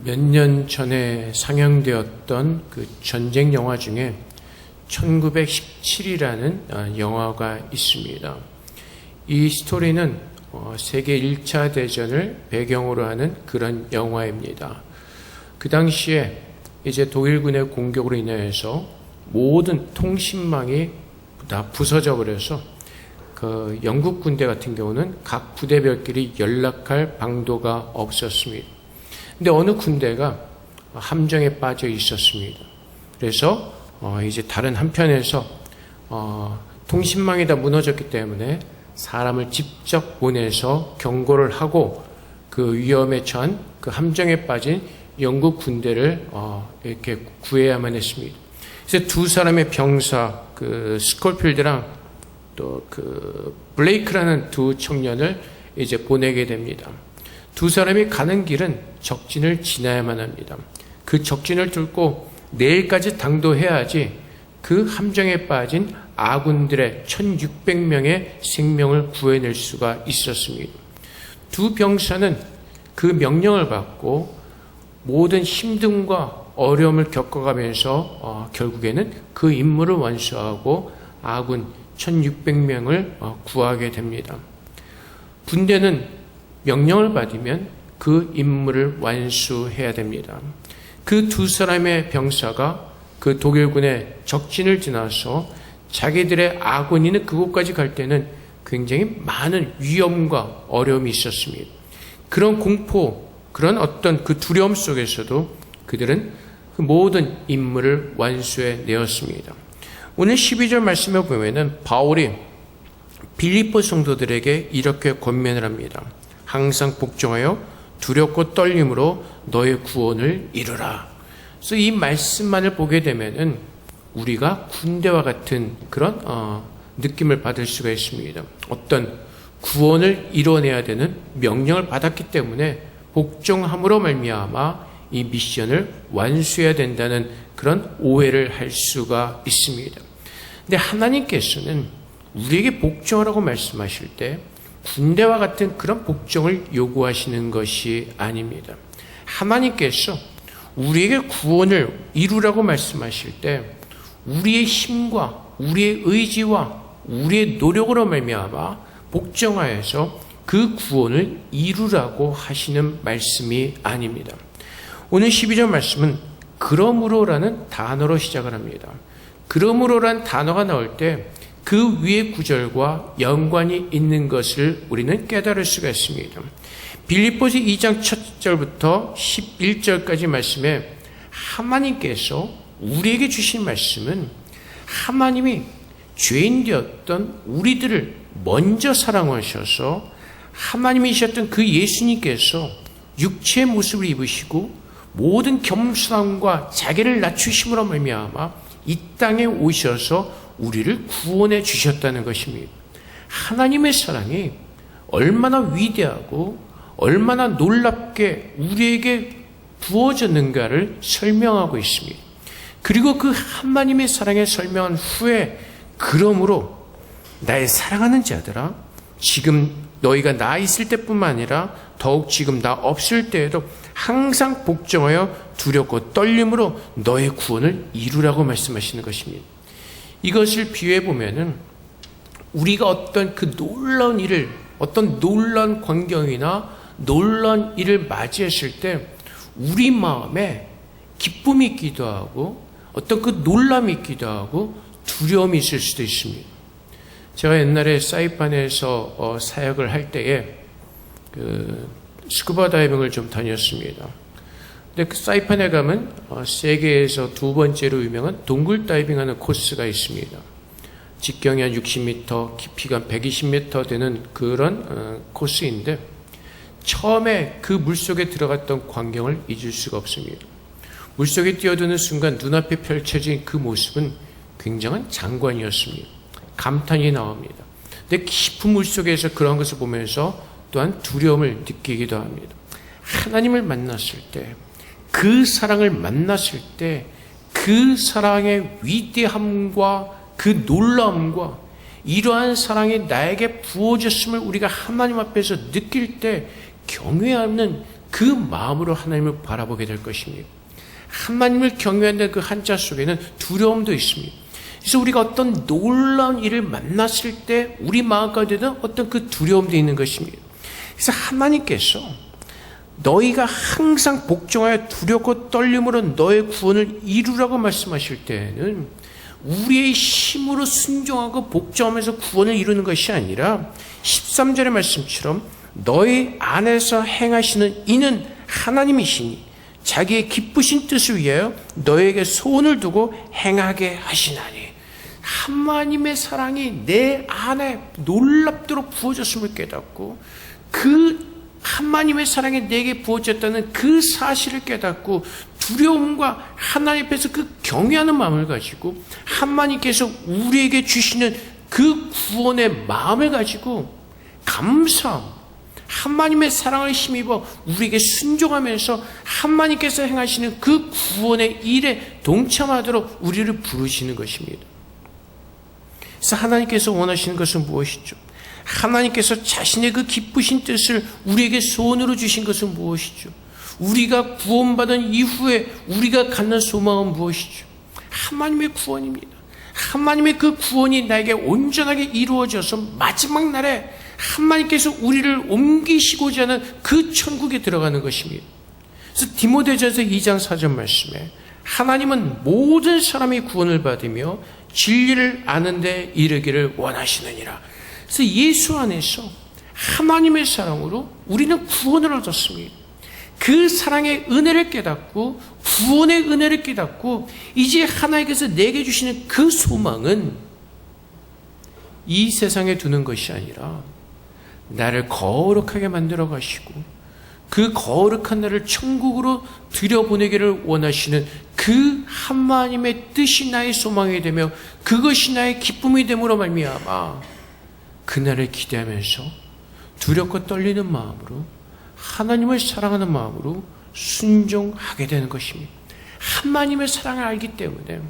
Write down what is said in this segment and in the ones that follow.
몇 년 전에 상영되었던 그 전쟁 영화 중에 1917이라는 영화가 있습니다. 이 스토리는 세계 1차 대전을 배경으로 하는 그런 영화입니다. 그 당시에 이제 독일군의 공격으로 인해서 모든 통신망이 다 부서져 버려서 그 영국 군대 같은 경우는 각 부대별끼리 연락할 방도가 없었습니다. 근데 어느 군대가 함정에 빠져 있었습니다. 그래서 이제 다른 한편에서 통신망이 다 무너졌기 때문에 사람을 직접 보내서 경고를 하고 그 위험에 처한 그 함정에 빠진 영국 군대를 이렇게 구해야만 했습니다. 그래서 두 사람의 병사, 그 스콜필드랑 또 그 블레이크라는 두 청년을 이제 보내게 됩니다. 두 사람이 가는 길은 적진을 지나야만 합니다. 그 적진을 뚫고 내일까지 당도해야지 그 함정에 빠진 아군들의 1600명의 생명을 구해낼 수가 있었습니다. 두 병사는 그 명령을 받고 모든 힘듦과 어려움을 겪어가면서 결국에는 그 임무를 완수하고 아군 1600명을 구하게 됩니다. 군대는 명령을 받으면 그 임무를 완수해야 됩니다. 그 두 사람의 병사가 그 독일군의 적진을 지나서 자기들의 아군이 있는 그곳까지 갈 때는 굉장히 많은 위험과 어려움이 있었습니다. 그런 공포, 그런 어떤 그 두려움 속에서도 그들은 그 모든 임무를 완수해 내었습니다. 오늘 12절 말씀에 보면은 바울이 빌립보 성도들에게 이렇게 권면을 합니다. 항상 복종하여 두렵고 떨림으로 너의 구원을 이루라. 그래서 이 말씀만을 보게 되면은 우리가 군대와 같은 그런 느낌을 받을 수가 있습니다. 어떤 구원을 이뤄내야 되는 명령을 받았기 때문에 복종함으로 말미암아 이 미션을 완수해야 된다는 그런 오해를 할 수가 있습니다. 근데 하나님께서는 우리에게 복종하라고 말씀하실 때 군대와 같은 그런 복종을 요구하시는 것이 아닙니다. 하나님께서 우리에게 구원을 이루라고 말씀하실 때 우리의 힘과 우리의 의지와 우리의 노력으로 말미암아 복종하여서 그 구원을 이루라고 하시는 말씀이 아닙니다. 오늘 12절 말씀은 그러므로라는 단어로 시작을 합니다. 그러므로라는 단어가 나올 때 그 위의 구절과 연관이 있는 것을 우리는 깨달을 수가 있습니다. 빌립보서 2장 첫 절부터 11절까지 말씀에 하나님께서 우리에게 주신 말씀은 하나님이 죄인 되었던 우리들을 먼저 사랑하셔서 하나님이셨던 그 예수님께서 육체의 모습을 입으시고 모든 겸손함과 자기를 낮추심으로 말미암아 이 땅에 오셔서 우리를 구원해 주셨다는 것입니다. 하나님의 사랑이 얼마나 위대하고 얼마나 놀랍게 우리에게 부어졌는가를 설명하고 있습니다. 그리고 그 하나님의 사랑에 설명한 후에 그러므로 나의 사랑하는 자들아 지금 너희가 나 있을 때뿐만 아니라 더욱 지금 나 없을 때에도 항상 복종하여 두렵고 떨림으로 너의 구원을 이루라고 말씀하시는 것입니다. 이것을 비유해 보면은 우리가 어떤 그 놀라운 일을 어떤 놀라운 광경이나 놀라운 일을 맞이했을 때 우리 마음에 기쁨이 있기도 하고 어떤 그 놀람이 있기도 하고 두려움이 있을 수도 있습니다. 제가 옛날에 사이판에서 사역을 할 때에 그 스쿠버 다이빙을 좀 다녔습니다. 근데 그 사이판에 가면 세계에서 두 번째로 유명한 동굴 다이빙하는 코스가 있습니다. 직경이 한 60m, 깊이가 한 120m 되는 그런 코스인데 처음에 그 물속에 들어갔던 광경을 잊을 수가 없습니다. 물속에 뛰어드는 순간 눈앞에 펼쳐진 그 모습은 굉장한 장관이었습니다. 감탄이 나옵니다. 근데 깊은 물속에서 그런 것을 보면서 또한 두려움을 느끼기도 합니다. 하나님을 만났을 때, 그 사랑을 만났을 때, 그 사랑의 위대함과 그 놀라움과 이러한 사랑이 나에게 부어졌음을 우리가 하나님 앞에서 느낄 때 경외하는 그 그 마음으로 하나님을 바라보게 될 것입니다. 하나님을 경외한다는 그 한자 속에는 두려움도 있습니다. 그래서 우리가 어떤 놀라운 일을 만났을 때 우리 마음 가운데는 어떤 그 두려움도 있는 것입니다. 그래서 하나님께서 너희가 항상 복종하여 두렵고 떨림으로 너의 구원을 이루라고 말씀하실 때에는 우리의 힘으로 순종하고 복종하면서 구원을 이루는 것이 아니라 13절의 말씀처럼 너희 안에서 행하시는 이는 하나님이시니 자기의 기쁘신 뜻을 위하여 너에게 소원을 두고 행하게 하시나니. 하나님의 사랑이 내 안에 놀랍도록 부어졌음을 깨닫고 그 하나님의 사랑이 내게 부어졌다는 그 사실을 깨닫고 두려움과 하나님 앞에서 그 경외하는 마음을 가지고 하나님께서 우리에게 주시는 그 구원의 마음을 가지고 감사함, 하나님의 사랑을 힘입어 우리에게 순종하면서 하나님께서 행하시는 그 구원의 일에 동참하도록 우리를 부르시는 것입니다. 그래서 하나님께서 원하시는 것은 무엇이죠? 하나님께서 자신의 그 기쁘신 뜻을 우리에게 소원으로 주신 것은 무엇이죠? 우리가 구원받은 이후에 우리가 갖는 소망은 무엇이죠? 하나님의 구원입니다. 하나님의 그 구원이 나에게 온전하게 이루어져서 마지막 날에 하나님께서 우리를 옮기시고자 하는 그 천국에 들어가는 것입니다. 그래서 디모데전서 2장 4절 말씀에 하나님은 모든 사람이 구원을 받으며 진리를 아는 데 이르기를 원하시느니라. 그래서 예수 안에서 하나님의 사랑으로 우리는 구원을 얻었습니다. 그 사랑의 은혜를 깨닫고 구원의 은혜를 깨닫고 이제 하나님께서 내게 주시는 그 소망은 이 세상에 두는 것이 아니라 나를 거룩하게 만들어 가시고 그 거룩한 나를 천국으로 들여보내기를 원하시는 그 하나님의 뜻이 나의 소망이 되며 그것이 나의 기쁨이 됨으로 말미암아 그날을 기대하면서 두렵고 떨리는 마음으로 하나님을 사랑하는 마음으로 순종하게 되는 것입니다. 하나님의 사랑을 알기 때문에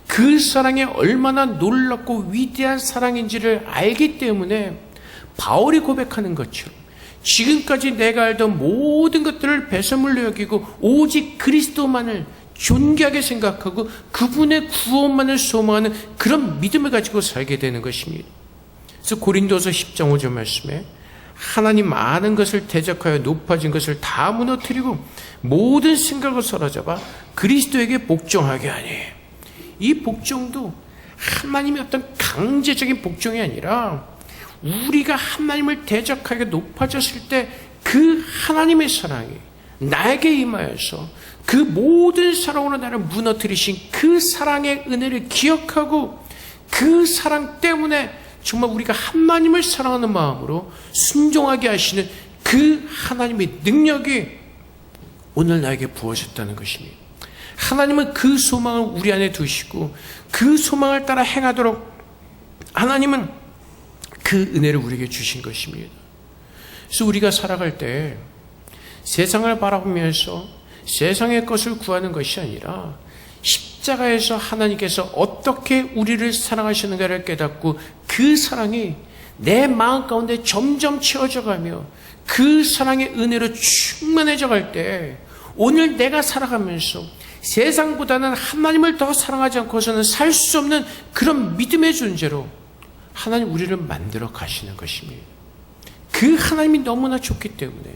그 사랑이 얼마나 놀랍고 위대한 사랑인지를 알기 때문에 바울이 고백하는 것처럼 지금까지 내가 알던 모든 것들을 배설물로 여기고 오직 그리스도만을 존귀하게 생각하고 그분의 구원만을 소망하는 그런 믿음을 가지고 살게 되는 것입니다. 그래서 고린도서 10장 5절 말씀에 하나님 아는 것을 대적하여 높아진 것을 다 무너뜨리고 모든 생각을 사로잡아 그리스도에게 복종하게 하니. 이 복종도 하나님의 어떤 강제적인 복종이 아니라 우리가 하나님을 대적하게 높아졌을 때 그 하나님의 사랑이 나에게 임하여서 그 모든 사랑으로 나를 무너뜨리신 그 사랑의 은혜를 기억하고 그 사랑 때문에 정말 우리가 하나님을 사랑하는 마음으로 순종하게 하시는 그 하나님의 능력이 오늘 나에게 부어졌다는 것입니다. 하나님은 그 소망을 우리 안에 두시고 그 소망을 따라 행하도록 하나님은 그 은혜를 우리에게 주신 것입니다. 그래서 우리가 살아갈 때 세상을 바라보면서 세상의 것을 구하는 것이 아니라 십자가에서 하나님께서 어떻게 우리를 사랑하시는가를 깨닫고 그 사랑이 내 마음 가운데 점점 채워져 가며 그 사랑의 은혜로 충만해져 갈 때 오늘 내가 살아가면서 세상보다는 하나님을 더 사랑하지 않고서는 살 수 없는 그런 믿음의 존재로 하나님 우리를 만들어 가시는 것입니다. 그 하나님이 너무나 좋기 때문에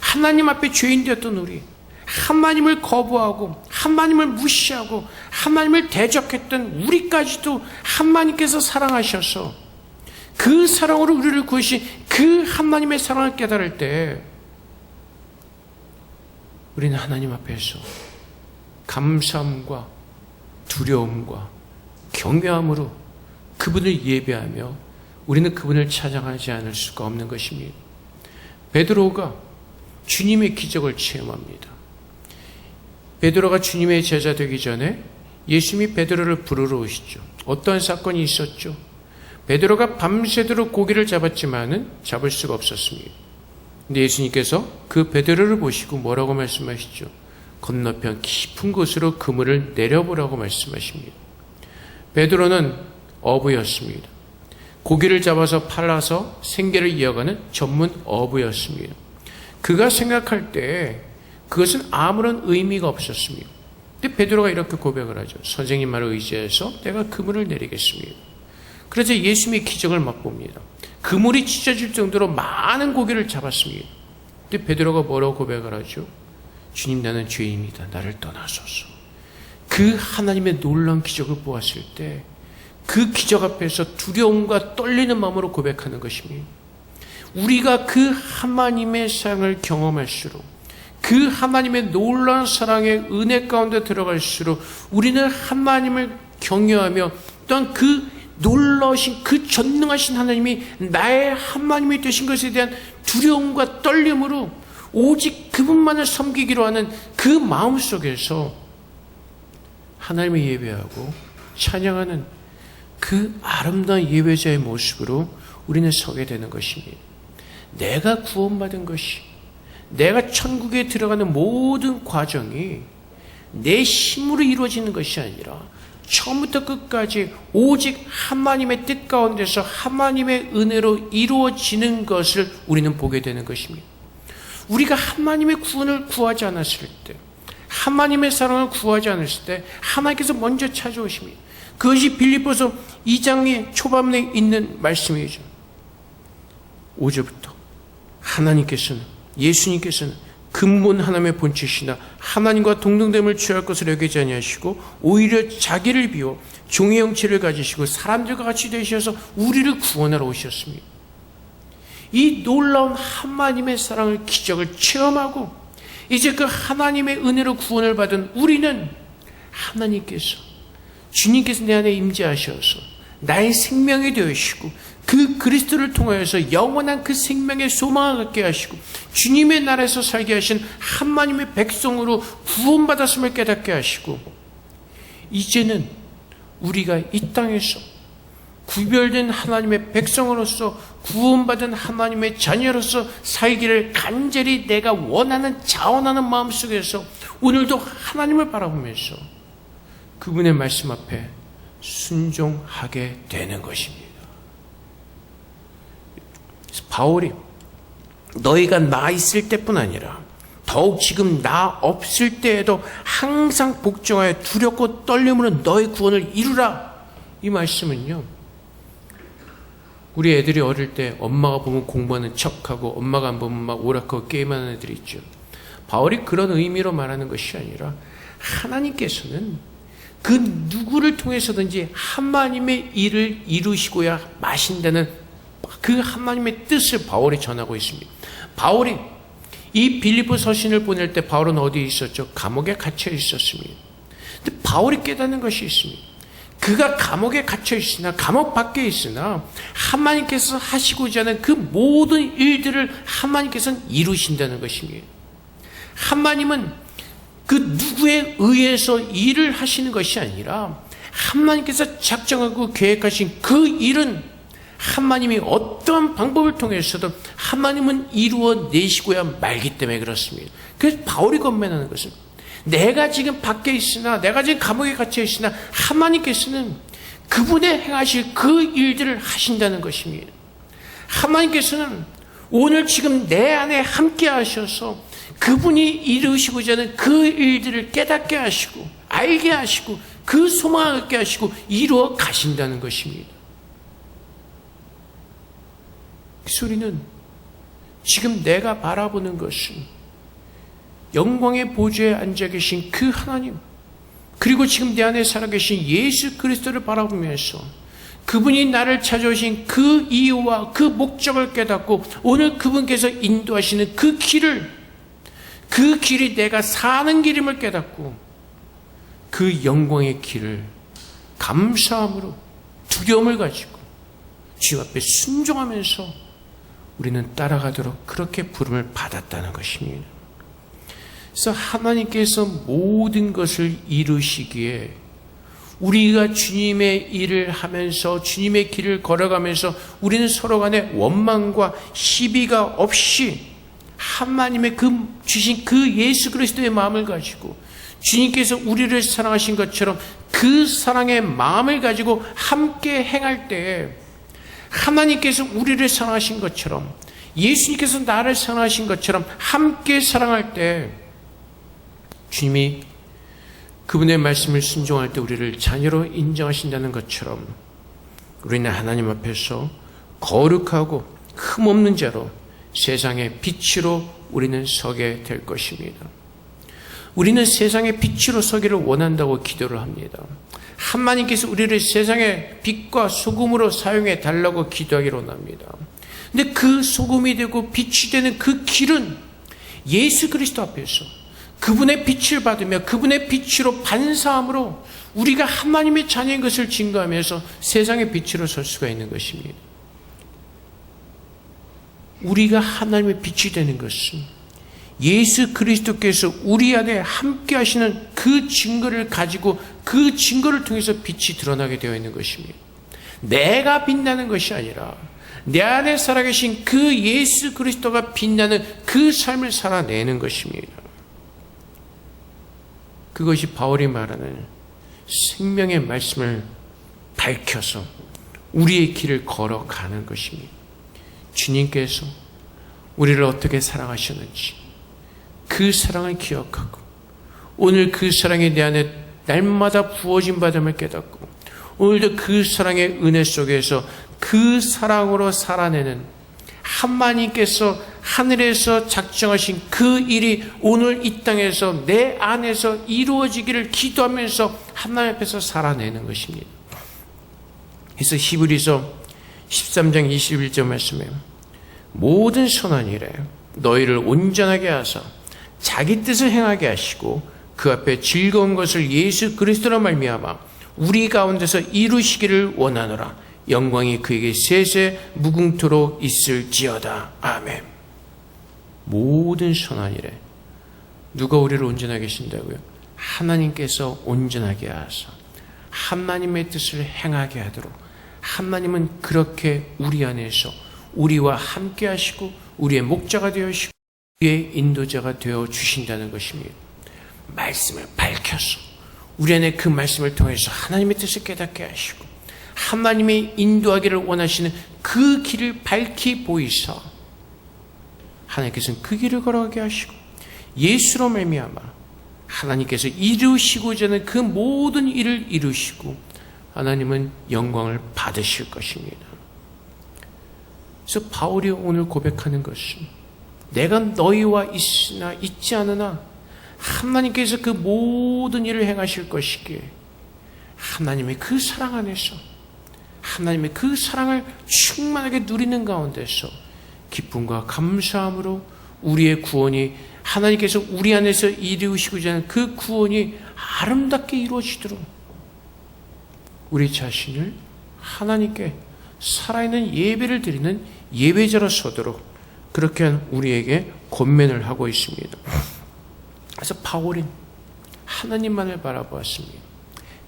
하나님 앞에 죄인 되었던 우리, 하나님을 거부하고 하나님을 무시하고 하나님을 대적했던 우리까지도 하나님께서 사랑하셔서 그 사랑으로 우리를 구하신 그 하나님의 사랑을 깨달을 때 우리는 하나님 앞에서 감사함과 두려움과 경외함으로 그분을 예배하며 우리는 그분을 찬양하지 않을 수가 없는 것입니다. 베드로가 주님의 기적을 체험합니다. 베드로가 주님의 제자 되기 전에 예수님이 베드로를 부르러 오시죠. 어떤 사건이 있었죠? 베드로가 밤새도록 고기를 잡았지만은 잡을 수가 없었습니다. 근데 예수님께서 그 베드로를 보시고 뭐라고 말씀하시죠? 건너편 깊은 곳으로 그물을 내려보라고 말씀하십니다. 베드로는 어부였습니다. 고기를 잡아서 팔아서 생계를 이어가는 전문 어부였습니다. 그가 생각할 때 그것은 아무런 의미가 없었습니다. 근데 베드로가 이렇게 고백을 하죠. 선생님 말을 의지해서 내가 그물을 내리겠습니다. 그래서 예수님의 기적을 맛봅니다. 그물이 찢어질 정도로 많은 고기를 잡았습니다. 근데 베드로가 뭐라고 고백을 하죠? 주님, 나는 죄인이다. 나를 떠나소서. 그 하나님의 놀라운 기적을 보았을 때 그 기적 앞에서 두려움과 떨리는 마음으로 고백하는 것입니다. 우리가 그 하나님의 사랑을 경험할수록, 그 하나님의 놀라운 사랑의 은혜 가운데 들어갈수록 우리는 하나님을 경외하며 또한 그 놀라우신 그 전능하신 하나님이 나의 하나님이 되신 것에 대한 두려움과 떨림으로 오직 그분만을 섬기기로 하는 그 마음 속에서 하나님을 예배하고 찬양하는 그 아름다운 예배자의 모습으로 우리는 서게 되는 것입니다. 내가 구원받은 것이, 내가 천국에 들어가는 모든 과정이 내 힘으로 이루어지는 것이 아니라 처음부터 끝까지 오직 하나님의 뜻 가운데서 하나님의 은혜로 이루어지는 것을 우리는 보게 되는 것입니다. 우리가 하나님의 구원을 구하지 않았을 때, 하나님의 사랑을 구하지 않았을 때 하나님께서 먼저 찾아오십니다. 그것이 빌립보서 2장의 초반에 있는 말씀이죠. 5절부터 하나님께서는, 예수님께서는 근본 하나님의 본체시나 하나님과 동등됨을 취할 것을 여기지 아니하시고 오히려 자기를 비워 종의 형체를 가지시고 사람들과 같이 되셔서 우리를 구원하러 오셨습니다. 이 놀라운 하나님의 사랑을, 기적을 체험하고 이제 그 하나님의 은혜로 구원을 받은 우리는 하나님께서, 주님께서 내 안에 임재하셔서 나의 생명이 되시고 그 그리스도를 통하여서 영원한 그 생명의 소망을 갖게 하시고 주님의 나라에서 살게 하신 하나님의 백성으로 구원받았음을 깨닫게 하시고, 이제는 우리가 이 땅에서 구별된 하나님의 백성으로서 구원받은 하나님의 자녀로서 살기를 간절히 내가 원하는, 자원하는 마음속에서 오늘도 하나님을 바라보면서 그분의 말씀 앞에 순종하게 되는 것입니다. 바울이 너희가 나 있을 때뿐 아니라 더욱 지금 나 없을 때에도 항상 복종하여 두렵고 떨림으로 너희 구원을 이루라, 이 말씀은요, 우리 애들이 어릴 때 엄마가 보면 공부하는 척하고 엄마가 안 보면 막 오락하고 게임하는 애들이 있죠. 바울이 그런 의미로 말하는 것이 아니라 하나님께서는 그 누구를 통해서든지 하나님의 일을 이루시고야 마신다는 그 하나님의 뜻을 바울이 전하고 있습니다. 바울이 이 빌립보 서신을 보낼 때 바울은 어디에 있었죠? 감옥에 갇혀 있었습니다. 근데 바울이 깨닫는 것이 있습니다. 그가 감옥에 갇혀 있으나, 감옥 밖에 있으나 하나님께서 하시고자 하는 그 모든 일들을 하나님께서는 이루신다는 것입니다. 하나님은 그 누구에 의해서 일을 하시는 것이 아니라 하나님께서 작정하고 계획하신 그 일은 하나님이 어떠한 방법을 통해서도 하나님은 이루어내시고야 말기 때문에 그렇습니다. 그래서 바울이 권면하는 것은 내가 지금 밖에 있으나, 내가 지금 감옥에 갇혀 있으나 하나님께서는 그분의 행하실 그 일들을 하신다는 것입니다. 하나님께서는 오늘 지금 내 안에 함께 하셔서 그분이 이루시고자 하는 그 일들을 깨닫게 하시고 알게 하시고 그 소망을 갖게 하시고 이루어 가신다는 것입니다. 그 소리는 지금 내가 바라보는 것은 영광의 보좌에 앉아 계신 그 하나님, 그리고 지금 내 안에 살아계신 예수 그리스도를 바라보면서 그분이 나를 찾아오신 그 이유와 그 목적을 깨닫고 오늘 그분께서 인도하시는 그 길이 내가 사는 길임을 깨닫고 그 영광의 길을 감사함으로 두려움을 가지고 주 앞에 순종하면서 우리는 따라가도록 그렇게 부름을 받았다는 것입니다. 그래서 하나님께서 모든 것을 이루시기에 우리가 주님의 일을 하면서 주님의 길을 걸어가면서 우리는 서로 간에 원망과 시비가 없이 하나님의 주신 그 예수 그리스도의 마음을 가지고 주님께서 우리를 사랑하신 것처럼 그 사랑의 마음을 가지고 함께 행할 때 하나님께서 우리를 사랑하신 것처럼 예수님께서 나를 사랑하신 것처럼 함께 사랑할 때 주님이 그분의 말씀을 순종할 때 우리를 자녀로 인정하신다는 것처럼 우리는 하나님 앞에서 거룩하고 흠없는 자로 세상의 빛으로 우리는 서게 될 것입니다. 우리는 세상의 빛으로 서기를 원한다고 기도를 합니다. 하나님께서 우리를 세상의 빛과 소금으로 사용해 달라고 기도하기로 합니다. 근데 그 소금이 되고 빛이 되는 그 길은 예수 그리스도 앞에서 그분의 빛을 받으며 그분의 빛으로 반사함으로 우리가 하나님의 자녀인 것을 증거하면서 세상의 빛으로 설 수가 있는 것입니다. 우리가 하나님의 빛이 되는 것은 예수 그리스도께서 우리 안에 함께 하시는 그 증거를 가지고 그 증거를 통해서 빛이 드러나게 되어 있는 것입니다. 내가 빛나는 것이 아니라 내 안에 살아계신 그 예수 그리스도가 빛나는 그 삶을 살아내는 것입니다. 그것이 바울이 말하는 생명의 말씀을 밝혀서 우리의 길을 걸어가는 것입니다. 주님께서 우리를 어떻게 사랑하셨는지 그 사랑을 기억하고 오늘 그 사랑이 내 안에 날마다 부어진 바됨을 깨닫고 오늘도 그 사랑의 은혜 속에서 그 사랑으로 살아내는 하나님께서 하늘에서 작정하신 그 일이 오늘 이 땅에서 내 안에서 이루어지기를 기도하면서 하나님 앞에서 살아내는 것입니다. 그래서 히브리서 13장 21절 말씀에 모든 선한 일에 너희를 온전하게 하사 자기 뜻을 행하게 하시고 그 앞에 즐거운 것을 예수 그리스도로 말미암아 우리 가운데서 이루시기를 원하노라. 영광이 그에게 세세 무궁토록 있을지어다. 아멘. 모든 선한 일에 누가 우리를 온전하게 하신다고요? 하나님께서 온전하게 하사 하나님의 뜻을 행하게 하도록 하나님은 그렇게 우리 안에서 우리와 함께 하시고 우리의 목자가 되어주시고 우리의 인도자가 되어 주신다는 것입니다. 말씀을 밝혀서 우리 안에 그 말씀을 통해서 하나님의 뜻을 깨닫게 하시고 하나님의 인도하기를 원하시는 그 길을 밝히 보이사 하나님께서는 그 길을 걸어가게 하시고 예수로 말미암아 하나님께서 이루시고자 하는 그 모든 일을 이루시고 하나님은 영광을 받으실 것입니다. 그래서 바울이 오늘 고백하는 것은 내가 너희와 있으나 있지 않으나 하나님께서 그 모든 일을 행하실 것이기에 하나님의 그 사랑 안에서 하나님의 그 사랑을 충만하게 누리는 가운데서 기쁨과 감사함으로 우리의 구원이 하나님께서 우리 안에서 이루시고자 하는 그 구원이 아름답게 이루어지도록 우리 자신을 하나님께 살아있는 예배를 드리는 예배자로 서도록 그렇게 우리에게 권면을 하고 있습니다. 그래서 바울은 하나님만을 바라보았습니다.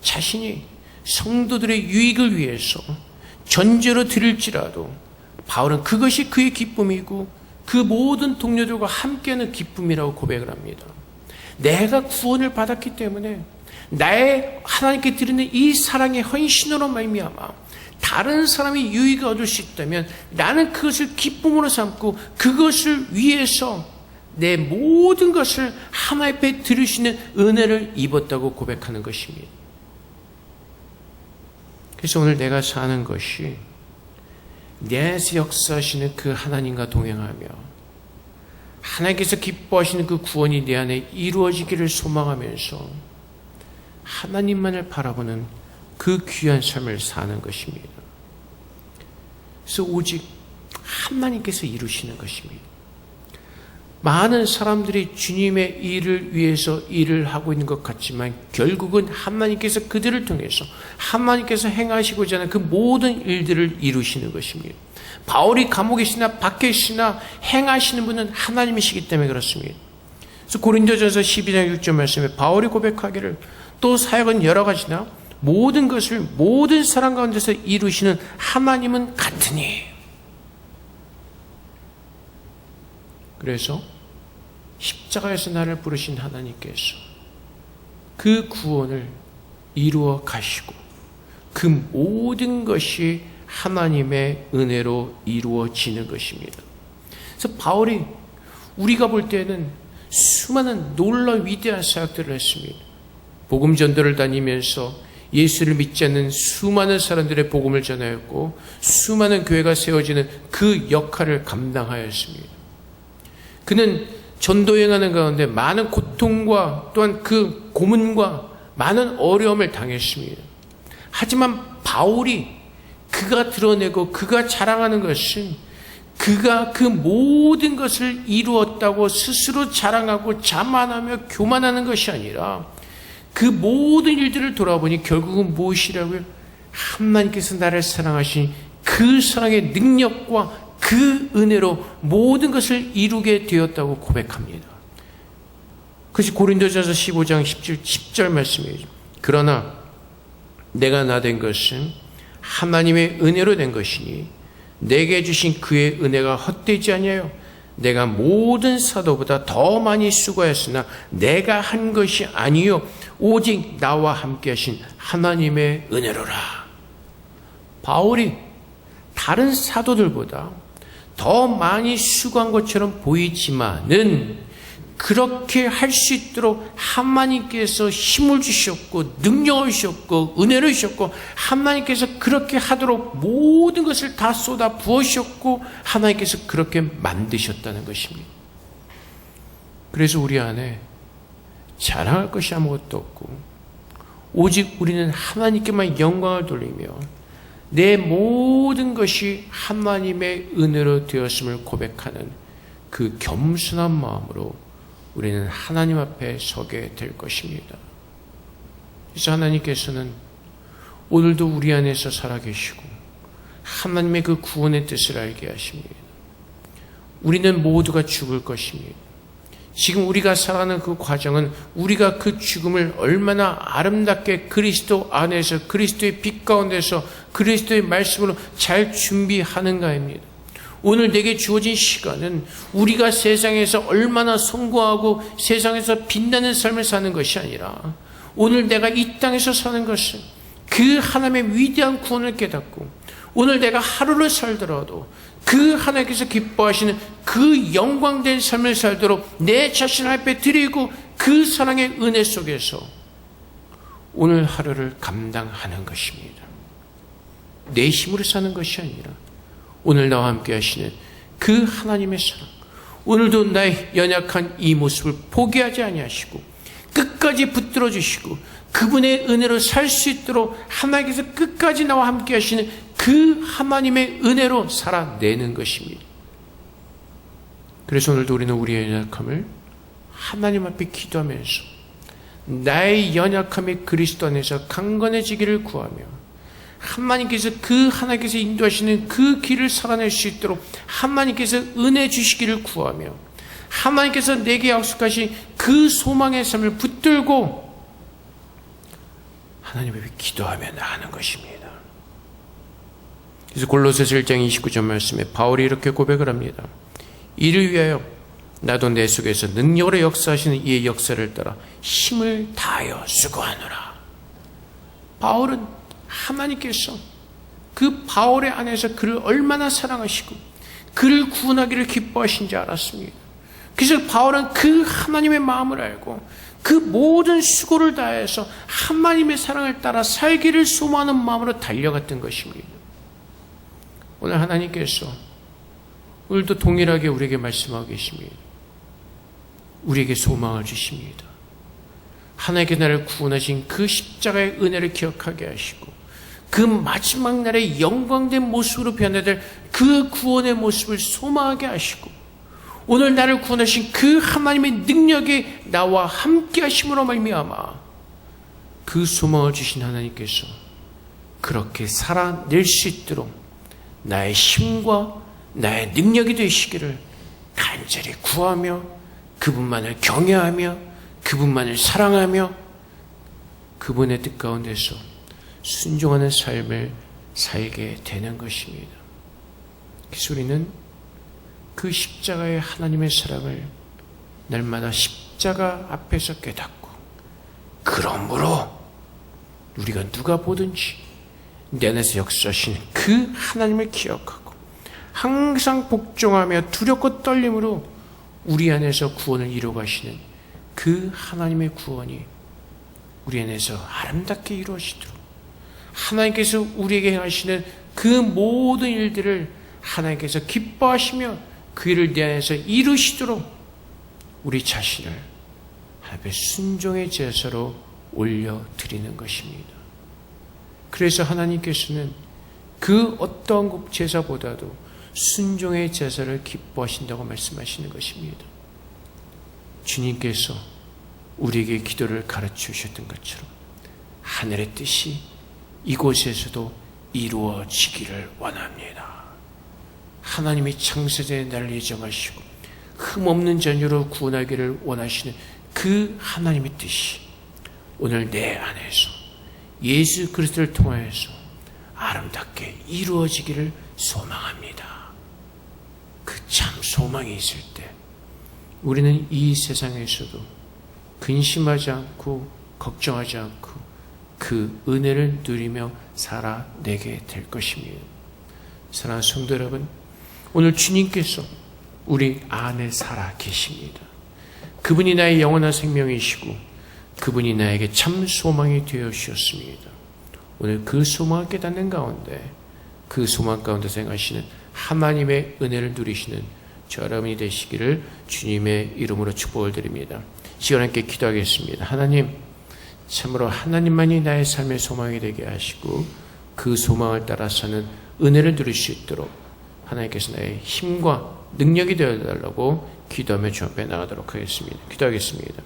자신이 성도들의 유익을 위해서 전제로 드릴지라도 바울은 그것이 그의 기쁨이고 그 모든 동료들과 함께하는 기쁨이라고 고백을 합니다. 내가 구원을 받았기 때문에 나의 하나님께 드리는 이 사랑의 헌신으로 말미암아 다른 사람이 유익을 얻을 수 있다면 나는 그것을 기쁨으로 삼고 그것을 위해서 내 모든 것을 하나님 앞에 드릴 수 있는 은혜를 입었다고 고백하는 것입니다. 그래서 오늘 내가 사는 것이 내 안에서 역사하시는 그 하나님과 동행하며 하나님께서 기뻐하시는 그 구원이 내 안에 이루어지기를 소망하면서 하나님만을 바라보는 그 귀한 삶을 사는 것입니다. 그래서 오직 하나님께서 이루시는 것입니다. 많은 사람들이 주님의 일을 위해서 일을 하고 있는 것 같지만 결국은 하나님께서 그들을 통해서 하나님께서 행하시고자 하는 그 모든 일들을 이루시는 것입니다. 바울이 감옥에 있으나 밖에 있으나 행하시는 분은 하나님이시기 때문에 그렇습니다. 그래서 고린도전서 12장 6절 말씀에 바울이 고백하기를 또 사역은 여러 가지나 모든 것을 모든 사람 가운데서 이루시는 하나님은 같으니. 그래서 십자가에서 나를 부르신 하나님께서 그 구원을 이루어 가시고 그 모든 것이 하나님의 은혜로 이루어지는 것입니다. 그래서 바울이 우리가 볼 때는 수많은 놀라 위대한 사역들을 했습니다. 복음 전도를 다니면서 예수를 믿지 않는 수많은 사람들의 복음을 전하였고 수많은 교회가 세워지는 그 역할을 감당하였습니다. 그는 전도 여행하는 가운데 많은 고통과 또한 그 고문과 많은 어려움을 당했습니다. 하지만 바울이 그가 드러내고 그가 자랑하는 것은 그가 그 모든 것을 이루었다고 스스로 자랑하고 자만하며 교만하는 것이 아니라 그 모든 일들을 돌아보니 결국은 무엇이라고요? 하나님께서 나를 사랑하신 그 사랑의 능력과 그 은혜로 모든 것을 이루게 되었다고 고백합니다. 그것이 고린도전서 15장 10절 말씀이에요. 그러나 내가 나 된 것은 하나님의 은혜로 된 것이니 내게 주신 그의 은혜가 헛되지 아니하여 내가 모든 사도보다 더 많이 수고하였으나 내가 한 것이 아니요 오직 나와 함께 하신 하나님의 은혜로라. 바울이 다른 사도들보다 더 많이 수고한 것처럼 보이지만은 그렇게 할 수 있도록 하나님께서 힘을 주셨고 능력을 주셨고 은혜를 주셨고 하나님께서 그렇게 하도록 모든 것을 다 쏟아 부으셨고 하나님께서 그렇게 만드셨다는 것입니다. 그래서 우리 안에 자랑할 것이 아무것도 없고 오직 우리는 하나님께만 영광을 돌리며 내 모든 것이 하나님의 은혜로 되었음을 고백하는 그 겸손한 마음으로 우리는 하나님 앞에 서게 될 것입니다. 그래서 하나님께서는 오늘도 우리 안에서 살아계시고 하나님의 그 구원의 뜻을 알게 하십니다. 우리는 모두가 죽을 것입니다. 지금 우리가 살아가는 그 과정은 우리가 그 죽음을 얼마나 아름답게 그리스도 안에서 그리스도의 빛 가운데서 그리스도의 말씀으로 잘 준비하는가입니다. 오늘 내게 주어진 시간은 우리가 세상에서 얼마나 성공하고 세상에서 빛나는 삶을 사는 것이 아니라 오늘 내가 이 땅에서 사는 것은 그 하나님의 위대한 구원을 깨닫고 오늘 내가 하루를 살더라도 그 하나님께서 기뻐하시는 그 영광된 삶을 살도록 내 자신을 앞에 드리고 그 사랑의 은혜 속에서 오늘 하루를 감당하는 것입니다. 내 힘으로 사는 것이 아니라 오늘 나와 함께 하시는 그 하나님의 사랑, 오늘도 나의 연약한 이 모습을 포기하지 아니하시고 끝까지 붙들어 주시고 그분의 은혜로 살 수 있도록 하나님께서 끝까지 나와 함께 하시는 그 하나님의 은혜로 살아내는 것입니다. 그래서 오늘도 우리는 우리의 연약함을 하나님 앞에 기도하면서 나의 연약함이 그리스도 안에서 강건해지기를 구하며 하나님께서 하나님께서 인도하시는 그 길을 살아낼 수 있도록 하나님께서 은혜 주시기를 구하며 하나님께서 내게 약속하신 그 소망의 삶을 붙들고 하나님 앞에 기도하며 나아가는 것입니다. 그래서 골로새서 1장 29절 말씀에 바울이 이렇게 고백을 합니다. 이를 위하여 나도 내 속에서 능력으로 역사하시는 이의 역사를 따라 힘을 다하여 수고하노라. 바울은 하나님께서 그 바울의 안에서 그를 얼마나 사랑하시고 그를 구원하기를 기뻐하신지 알았습니다. 그래서 바울은 그 하나님의 마음을 알고 그 모든 수고를 다해서 하나님의 사랑을 따라 살기를 소망하는 마음으로 달려갔던 것입니다. 오늘 하나님께서 오늘도 동일하게 우리에게 말씀하고 계십니다. 우리에게 소망을 주십니다. 하나님께 나를 구원하신 그 십자가의 은혜를 기억하게 하시고 그 마지막 날의 영광된 모습으로 변화될 그 구원의 모습을 소망하게 하시고 오늘 나를 구원하신 그 하나님의 능력이 나와 함께 하심으로 말미암아 그 소망을 주신 하나님께서 그렇게 살아낼 수 있도록 나의 힘과 나의 능력이 되시기를 간절히 구하며 그분만을 경외하며 그분만을 사랑하며 그분의 뜻 가운데서 순종하는 삶을 살게 되는 것입니다. 그래서 우리는 그 십자가의 하나님의 사랑을 날마다 십자가 앞에서 깨닫고 그러므로 우리가 누가 보든지 내 안에서 역사하신 그 하나님을 기억하고 항상 복종하며 두렵고 떨림으로 우리 안에서 구원을 이루어가시는 그 하나님의 구원이 우리 안에서 아름답게 이루어지도록, 하나님께서 우리에게 하시는 그 모든 일들을 하나님께서 기뻐하시며 그 일을 내 안에서 이루시도록 우리 자신을 하나님의 순종의 제사로 올려드리는 것입니다. 그래서 하나님께서는 그 어떠한 제사보다도 순종의 제사를 기뻐하신다고 말씀하시는 것입니다. 주님께서 우리에게 기도를 가르쳐 주셨던 것처럼 하늘의 뜻이 이곳에서도 이루어지기를 원합니다. 하나님이 창세전에 나를 예정하시고 흠없는 자녀로 구원하기를 원하시는 그 하나님의 뜻이 오늘 내 안에서 예수 그리스도를 통하여서 아름답게 이루어지기를 소망합니다. 그 참 소망이 있을 때 우리는 이 세상에서도 근심하지 않고 걱정하지 않고 그 은혜를 누리며 살아내게 될 것입니다. 사랑하는 성도 여러분, 오늘 주님께서 우리 안에 살아 계십니다. 그분이 나의 영원한 생명이시고 그분이 나에게 참 소망이 되어 주셨습니다. 오늘 그 소망을 깨닫는 가운데, 그 소망 가운데 생각하시는 하나님의 은혜를 누리시는 저 여러분이 되시기를 주님의 이름으로 축복을 드립니다. 시간 함께 기도하겠습니다. 하나님, 참으로 하나님만이 나의 삶의 소망이 되게 하시고 그 소망을 따라서는 은혜를 누릴 수 있도록 하나님께서 나의 힘과 능력이 되어달라고 기도하며 주 앞에 나가도록 하겠습니다. 기도하겠습니다.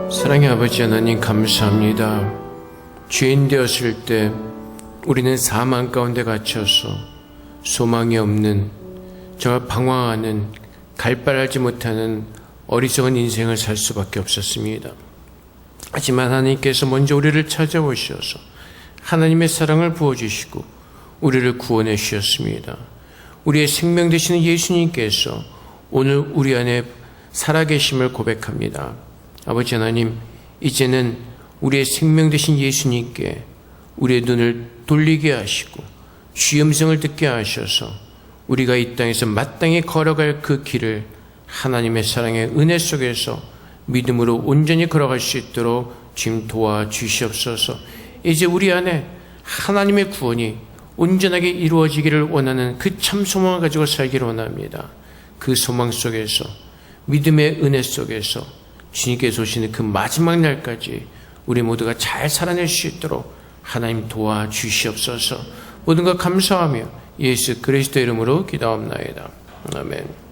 사랑의 아버지 하나님, 감사합니다. 죄인 되었을 때 우리는 사망 가운데 갇혀서 소망이 없는, 정말 방황하는, 갈 바를 알지 못하는 어리석은 인생을 살 수밖에 없었습니다. 하지만 하나님께서 먼저 우리를 찾아오셔서 하나님의 사랑을 부어주시고 우리를 구원해 주셨습니다. 우리의 생명 되시는 예수님께서 오늘 우리 안에 살아계심을 고백합니다. 아버지 하나님, 이제는 우리의 생명 되신 예수님께 우리의 눈을 돌리게 하시고 주의 음성을 듣게 하셔서 우리가 이 땅에서 마땅히 걸어갈 그 길을 하나님의 사랑의 은혜 속에서 믿음으로 온전히 걸어갈 수 있도록 주님 도와주시옵소서. 이제 우리 안에 하나님의 구원이 온전하게 이루어지기를 원하는 그 참 소망을 가지고 살기를 원합니다. 그 소망 속에서, 믿음의 은혜 속에서 주님께서 오시는 그 마지막 날까지 우리 모두가 잘 살아낼 수 있도록 하나님 도와주시옵소서. 모든 것 감사하며 예수 그리스도 이름으로 기도합나이다. 아멘.